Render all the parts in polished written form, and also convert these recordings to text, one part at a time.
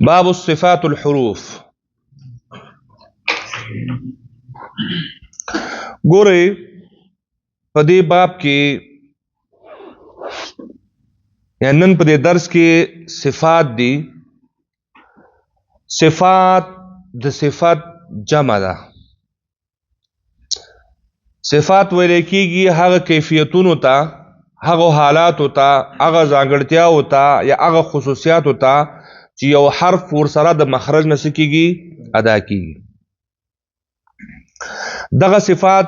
باب الصفات الحروف. ګورئ په دې باب کې یعنی نن په دې درس کې صفات دي. صفات د صفت جمع ده. صفات ویل کېږي هغه کیفیتونو ته، هغه حالاتو ته، هغه ځانګړتیاو ته یا هغه خصوصیاتو ته چې یو حرف ورسره د مخرج نه څه کېږي؟ ادا کېږي. دغه صفات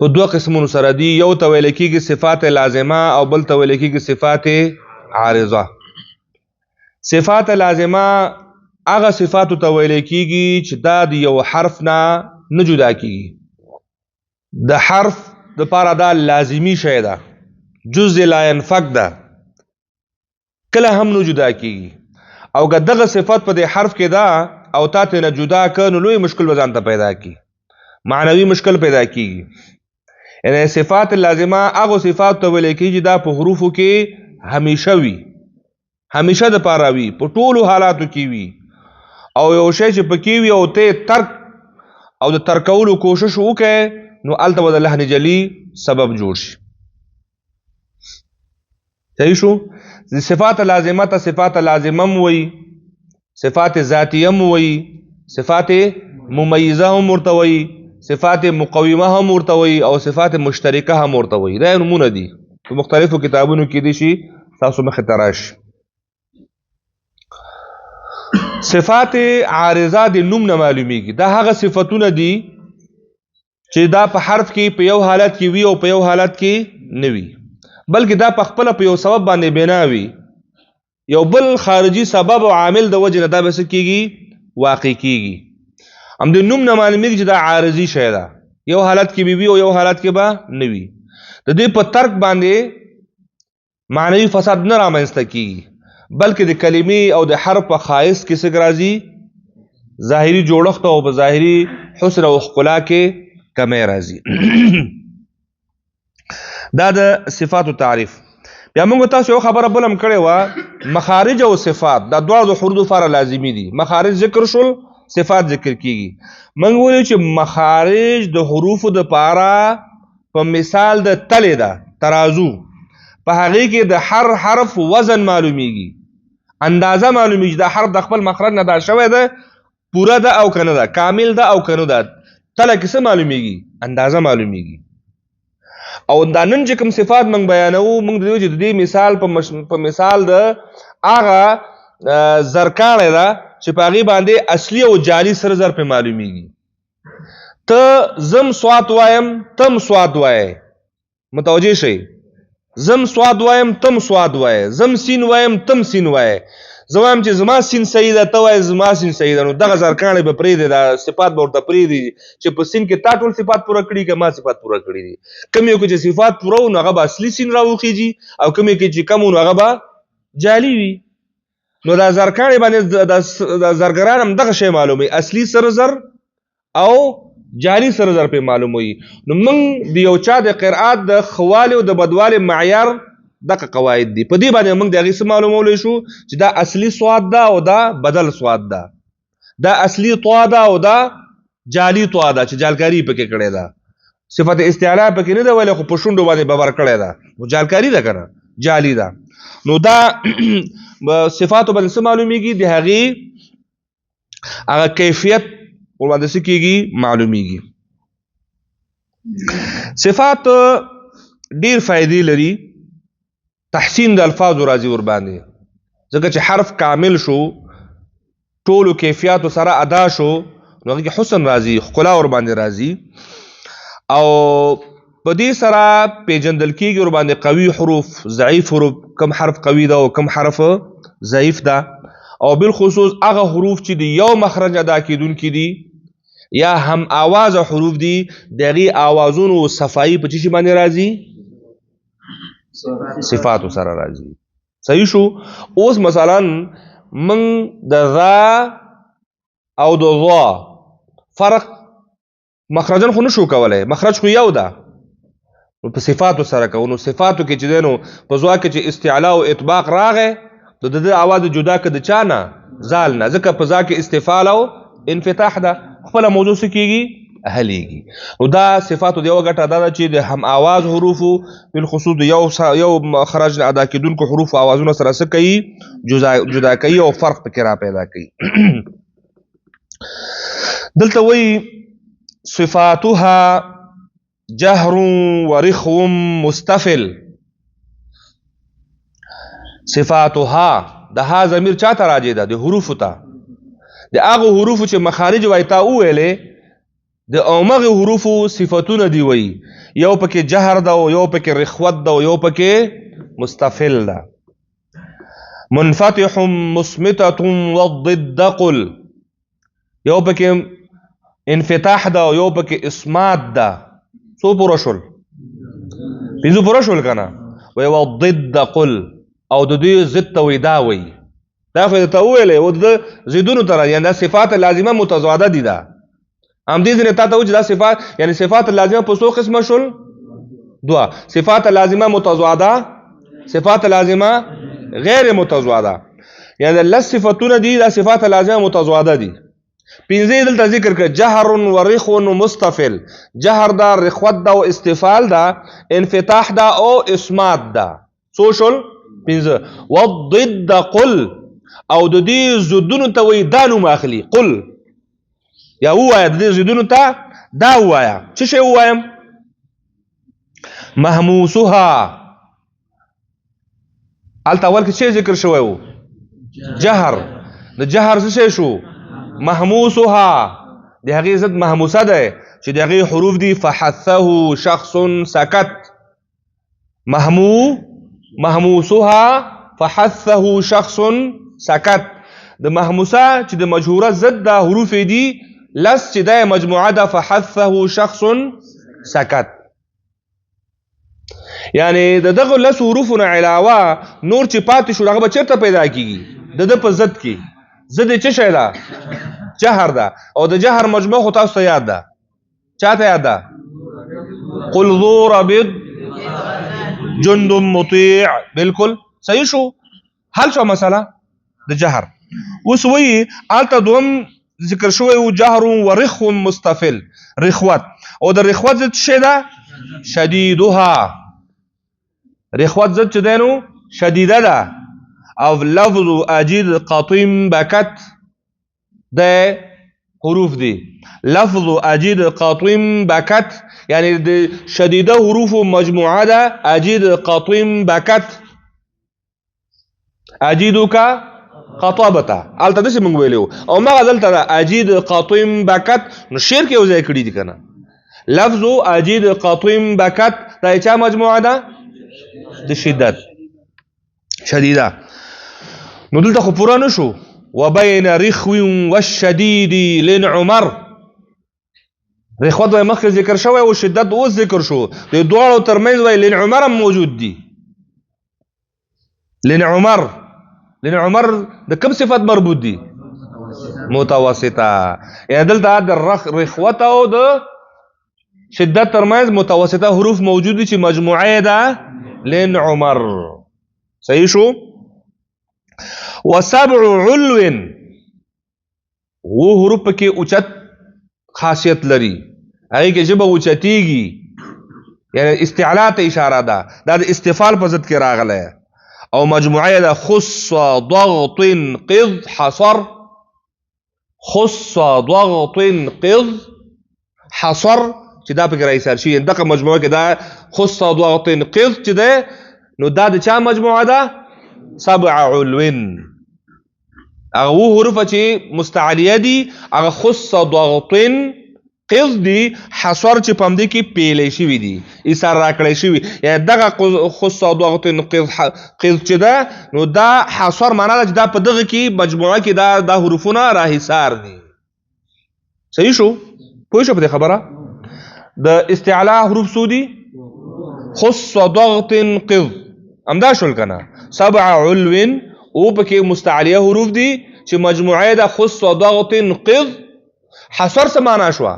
په دوه قسمونو سره دي. یو ته ویل کېږي صفات لازمه او بل ته ویل کېږي صفات عارضه. صفات لازمه هغه صفاتو ته ویل کېږي چې دا د یو حرف نه جدا کېږي. د حرف دپاره دا لازمي شی ده، جزء لا ينفک ده، کله هم نه جدا کېږي. او که دغه صفت په دې حرف کې ده او تا ترې نه جدا که نو لوی مشکل به ځان ته پیدا کړي، معنوي مشکل پیدا کېږي. یعنی صفات لازمه هغو صفاتو ته ویل کېږي دا په حروفو کې همیشه وي، همیشه دپاره وي، په ټولو حالاتو کې وي. او یو شی چې پکې وي او ته ترک او د ترکولو کوشش وکړې نو هلته به د لحن جلي سبب جوړ شي. صحیح شو؟ صفات لازمه ته صفات لازمه هم وایي، صفات ذاتیه هم وایي، صفات ممیزه هم ورته وایي، صفات مقومه هم ورته وایي او صفات مشترکه هم ورته وایي. دا نومونه دي، په مختلفو کتابونو کې دي شي تاسو مخې ته راشي. صفات عارضه د نوم نه معلومیږي. دا هغه صفتونه دي چې دا په حرف کې په یو حالت کې وي او په یو حالت کې نه وي، بلکې دا په خپله په یو سبب باندې بنا وي. یو بل خارجي سبب او عامل د وجې نه دا به څه کېږي؟ واقع کېږي. هم د نوم نه معلومیږي چې دا عارضي شی ده، یو حالت کې به وي او یو حالت کې به نه وي. د دې په ترک باندې معنوي فساد نه رامنځته کېږي، بلکې د کلمې او د حرف په ښایست کې څه راځي؟ ظاهري جوړښت او په ظاهري حسن او ښکلا کې کمی راځي. دا د صفاتو تعریف. بیا موږ تاسو یو خبره بل هم کړې وه، مخارج او صفات دا دواړه د حروفو لپاره لازمي دي. مخارج ذکر شول، صفات ذکر کېږي. موږ ویلو چې مخارج د حروفو دپاره په مثال د تلې ده، ترازو، په هغې کې د هر حرف وزن معلومیږي، اندازه معلومیږي. دا حرف د خپل مخرج نه دا شوی ده، پوره ده او که نه ده، کامل ده او که نه ده. تله کې څه معلومیږي؟ اندازه معلومیږي. او دا نن چې کوم صفات موږ بیانوو، موږ د دې مثال په مثال د هغه زرکاڼې ده چې په هغې باندې اصلي او جعلي سره زر پرې معلومیږي. ته زم سواد وایم تم سواد وایې، متوجه شئ. زم سواد وایم تم سواد وایې، زم سین وایم تم سین وایې. زه وایم چې زما سین صحیح ده، ته وایې زما سین صحیح ده، نو دغه زرکاڼې به پرېږدې، دا صفات به ورته پرېږدي چې په سین کې تا ټول صفات پوره کړي که ما صفات پوره کړي دي. کوم یو کې چې صفات پوره وو نو هغه به اصلي سین راوخیږي، او کوم یو کې چې کم وو نو هغه به جعلي وي. نو دا زرکاڼې باندې د زرګران هم دغه شی معلوموي، اصلي سره زر او جعلي سره زر پرې معلوموي. نو موږ د یو چا د قرآت د ښوالي او د بدوالي معیار دغه قواعد دي. په دې باندې موږ د هغې څه معلومولی شو چې دا اصلي سواد ده او دا بدل سواد ده، دا اصلي طوا ده او دا جعلي طوا ده چې جعلکاري پکې کړې ده. صفت استعلا پکې نه ده ویلې، خو په شونډو باندې ببر کړې ده، جعلکاري ده که نه؟ جعلي ده. نو دا صفاتو باندې څه معلومیږي؟ د هغې هغه کیفیت ورباندې څه کېږي؟ معلومیږي. صفات ډېر فایدې لري. تحسین د الفاظو راځي ورباندې، ځکه چې حرف کامل شو، ټولو کیفیاتو سره ادا شو، نو هغې کې حسن راځي، ښکلا ورباندې راځي. او په دې سره پیژندل کېږي ورباندې قوي حروف، ضعیف حروف، کم حرف قوي ده او کم حرف ضعیف ده. او بالخصوص هغه حروف چې د یو مخرج ادا کېدونکي دي یا هم آوازه حروف دي، د هغې آوازونو صفایي په څه شي باندې راځي؟ صفاتو سره راځي. صحیح شو؟ اوس مثلا من د ذا او د ضا فرق مخرجن خو نشو کولی، مخرج خو یو ده، نو په صفاتو سره کوو. نو صفاتو کې چې دی نو په ضا کې چې استعلا او اطباق راغی د د اواز جدا ک د چانه زال نه، ځکه په ځا کې استفال او انفتاح ده، خپل موضوع څه کیږي اهلیږي. نو دا صفاتو د یو غټه ده چې د هم اواز حروفو بالخصوص د یو مخرج ادا کیدونکو حروف او اوازونو سره څه کوي جدا کوي او فرق پکې را پیدا کوي. دلته وی صفاتها جهر ورخو مستفل. صفاتها د ها ضمیر چاته راجع ده؟ د حروف ته، د هغه حروف چې مخارج وای تا ویلې د اومغه حروف صفاتونه دی وای، یو پکې جهر ده او یو پکې رخوت ده او یو پکې مستفل ده. منفتح مصمتة والضد قل، یو پکې انفتاح ده او یو پکې اسمات ده. څو پورا شول؟ پنځه پورا شول کنه. وی والضد قل، او د دوی ضد ته وی دا وی، دا خو ته ویلې او د ضدونو تر یعنی دا صفات لازمه متضاده دي. دا هم دې نه تا ته وجه دا صفات یعنی صفات لازمه په څو قسمه شول؟ دوا. صفات لازمه متضاده، صفات لازمه غیر متضاده، یعنی لس صفاتونه دي دا صفات لازمه متضاده دي. پنځه دلته ذکر کړ، جهر ورخ مستفل. جهر دا، رخوت دا او استفال دا، انفتاح دا او اسمات دا. څو شول؟ پنځه. والضد قل، او د دې ضدونو ته وی دا نوم اخلي قل، یا ووایا د دې ضدونو ته دا ووایا. څه شی ووایم؟ محموسها. هلته اول کې څه ذکر شوی و؟ جهر. د جهر څه شی شو؟ محموسها. د هغې ضد محموسه ده چې د هغې حروف دي فحثه شخص سکت. محموسها فحثه شخص سکت. د محموسه چې د مجهوره ضد دا حروف دي لس چې دا مجموعه ده فحثه شخص سکت. یعنی د دغه لس حروفونه علاوه نور چې پاتې شو هغه به چېرته پیدا کېږي؟ د ده په ضد کې. ضد یې څه شی ده؟ جهر ده. او د جهر مجموع خو تاسو ته یاد ده. چاته یاد ده؟ قل ذو ربط جند مطیع. بالکل صحیح شو، حل شو مسله د جهر. اوس وی الته دوم ذکر شوی و جهر ورخ مستفل، رخوت. او د رخوت ضد څه ده؟ شدیدها. رخوت ضد چې دی نو شدیده ده. او لفظ اجید قطیم بکت ده حروف دي. لفظ اجید قطیم بکت یعنی د شدیده حروف مجموعه ده. اجید قطیم بکت، اجیدو کا قطابتا. الته داسې موږ ویلو او ما دلته ده اجید قطیم بکت. نو شعر کې یو ځای کړي دي کنه. لفظ اجید قطیم بکت دا چا مجموعه ده؟ د شدت، شدیده. نو دلته خو پوره نه شو. وبین رخو والشدید لنعمر. رخوت وای مخکې ذکر شوی او شدت اوس ذکر شو. د دواړو ترمنځ وای لنعمر هم موجود دي. لنعمر د کوم صفت مربوط دي؟ متوسطه. یعنی دلته د رخوت او د شدت ترمنځ متوسطه حروف موجود دي چې مجموعه ده لنعمر. صحیح شو. وسبع علو، و حروف پکې اوچت خاصیت لري، هغې کې ژبه اوچتېږي، یعنی استعلا ته اشاره ده. دا د استفال په ضد کې راغلی. او مجموعه ده خص ضغط قض حصر. خص ضغط قض حصر چې دا پکې راایسار شي. دغه مجموعه کې دا خص ضغط قض چې ده نو دا د چا مجموعه ده؟ سبع علوین. هغه و حروف چې مستعلیه دي هغه خص ضغطن قض دي. حصر چې په همدې کې پیلې شوي دي، ایسار راکړی شوي. یعنی دغه خص ضغطن قض چې ده نو دا حصر معنا ده چې دا په دغه کې مجموعه کې دا حروفونه راحصار دي. صحیح شو؟ پوه شو په دې خبره؟ د استعلا حروف څو دي؟ خص ضغطن قض. همدا شول کنه. سبع علوین او پکې مستعلیه حروف دي چې مجموعه ده خص ضغط قض. حصر څه معنا شوه؟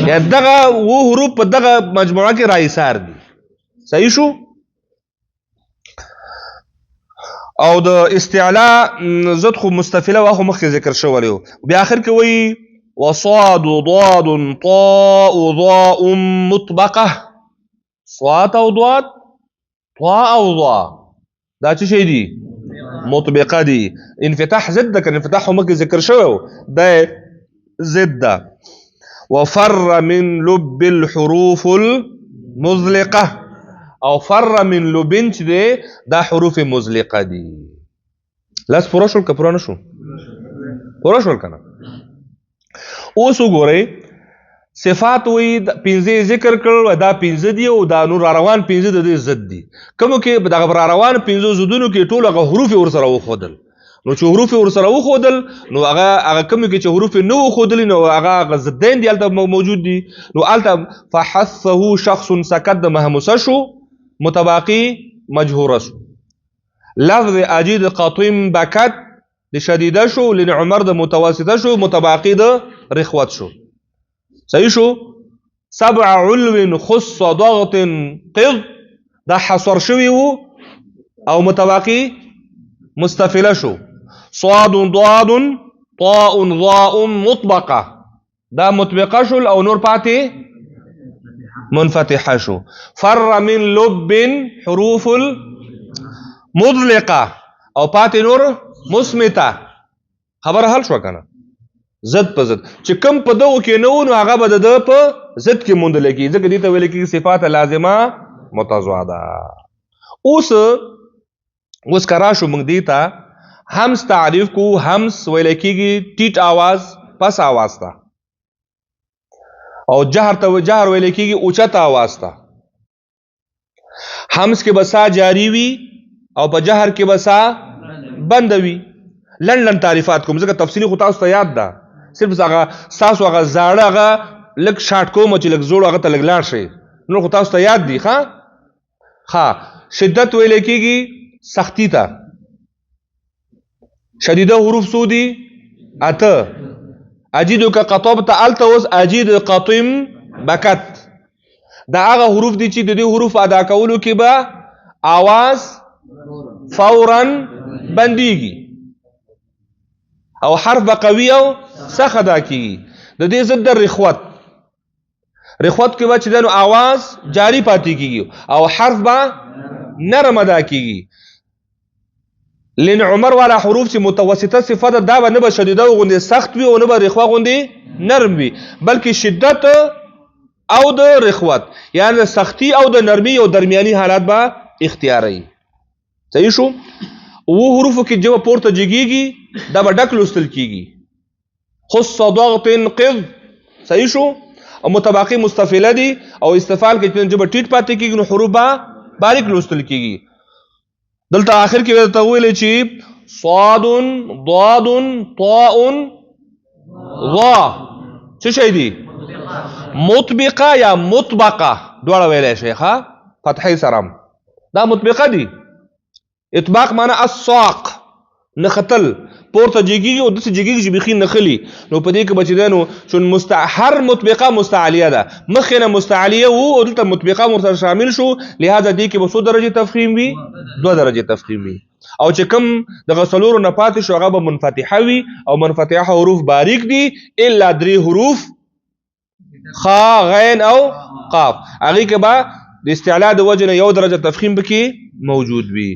یعنی دغه و حروف په دغه مجموعه کې راایسار دي. صحیح شو. او د استعلاء ضد خو مستفله واخو مخکې ذکر شوی و بیا اخر کې وایي وصاد ضاد طاء ضاء مطبقه صاد او ضاد طاء او ضاء دا څه شی دي مطبقه دي انفتاح ضد ده که انفتاح خو مخکې ذکر شوی و دا ضد ده وفر من لب الحروف المزلقه او فر من لبن چې دی دا حروف مزلقه دي لاس پوره شول که پوره نه شو پوره شول که نه اوس وګورئ صفات وایي پنځه ذکر کړل دا پنځه دي او دا نور راروان پنځه د دې ضد دي کومو کې دغه راروان پنځو ضدونو کې ټول هغه حروف ورسره وښودل نو چې حروف ورسره وښودل نو هغه کومو کې چې حروف نه وښودلي نو هغه ضدین دي هلته موجود دي نو هلته فحثه شخص سکت د مهموسه شو متباقي مجهوره شو لفظ اجید قطیم بکت د شدیده شو لن عمر د متوسطه شو متباقي د رخوت شو صحیح شو سبع علو خص ضغط قض دا حصر شوی وو او متباقي مستفله شو صاد ضاد طاء ضاء مطبقه دا مطبقه شو او نور پاتې منفتحه شو فر من لب حروف المطلقه او پاتې نور مسمته خبر حل شو کنه ضد په ضد چې کم په دغو کې نه و نو هغه به د په ضد کې موندل کېږي ځکه دې ته ویل کېږي صفات لازمه متضاده اوس که راشو موږ دې ته همس تعریف کو همس ویل کېږي ټیټ آواز پس آواز ته او جهر ته جهر ویل کېږي اوچت آواز ته همس کې به سا جاری وي او په جهر کې به سا بند وي لنډ لنډ تعریفات کوم ځکه تفصیلي خو تاسو ته یاد ده صرف هغه ستاسو هغه زاړه هغه لږ شاټ کوم چې لږ زوړ هغه ته لږ لاړ شي نور خو تاسو ته یاد دي ښه شدت ویل کېږي سختی ته شدیده حروف څو دي اته اجید که قطب ته الته اوس اجید قطم بکت دا هغه حروف دي چې د دې حروف ادا کولو کې به آواز فورا بنديږي او حرف به قوي او سخت ادا کیږي د دې ضد رخوت کې به چې دنو आवाज جاری پاتې کیږي او حرف به نرم ادا کیږي لن عمر والا حروف چې متوسطه صفه ده دا به نه به شدیده غوندې سخت وي او نه به رخوه غوندې نرم وي بلکې شدت او د رخوت یعنی سختی او د نرمی او درمیاني حالات به اختیاري صحیح شو او حروفو کې جو پورته جګیږي دا به ډک لوستل کیږي خص ضغط قض صحیح شو او متباقي مستفله دي او استفال کې چې جب ټیټ پاتې کیږي نو حروف به باریک لوستل کیږي دلته اخر کې ته ویل چې صاد ضاد طاء ضا څه شي دي مطبقه یا مطبقه دواړه ویلې شي ښا فتحې سره دا مطبقه دي اطباق معنی الساق نختل پورته جګیږي او دسه جګیږي چې بخین نخلی نو په دې کې بچیدانو شون مستحر مطبقه مستعلیه ده مخینه مستعلیه او دلته مطبقه مرتبط شامل شو لہذا دې کې به 100 درجه تفخیم وي 2 درجه تفخیم وي او چې کم د غسلور نه پاتې شو هغه به منفتحه وي او منفتحه حروف باریک دي الا 3 حروف خا غین او قاف هغه کې به د استعلاء د وجه نه 1 درجه تفخیم بکی موجود وي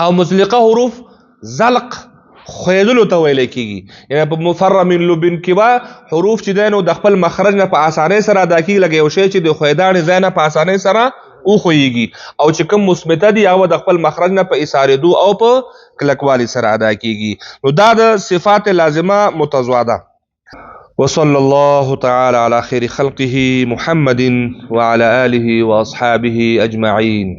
او مزلقه حروف زلق خویدلو ته ویل کېږي یعنی په مفر من لبن کې به حروف چې دی نو د خپل مخرج نه په اسانۍ سره ادا کېږي لکه یو شی چې د خویداڼې ځای نه په اسانۍ سره وښویږي او چې کوم مثبته دي هغه د خپل مخرج نه په ایسارېدو او په کلکوالي سره ادا کېږي نو دا د صفات لازمه متضاده وصلى الله تعالى على خير خلقه محمد وعلى آله وأصحابه أجمعين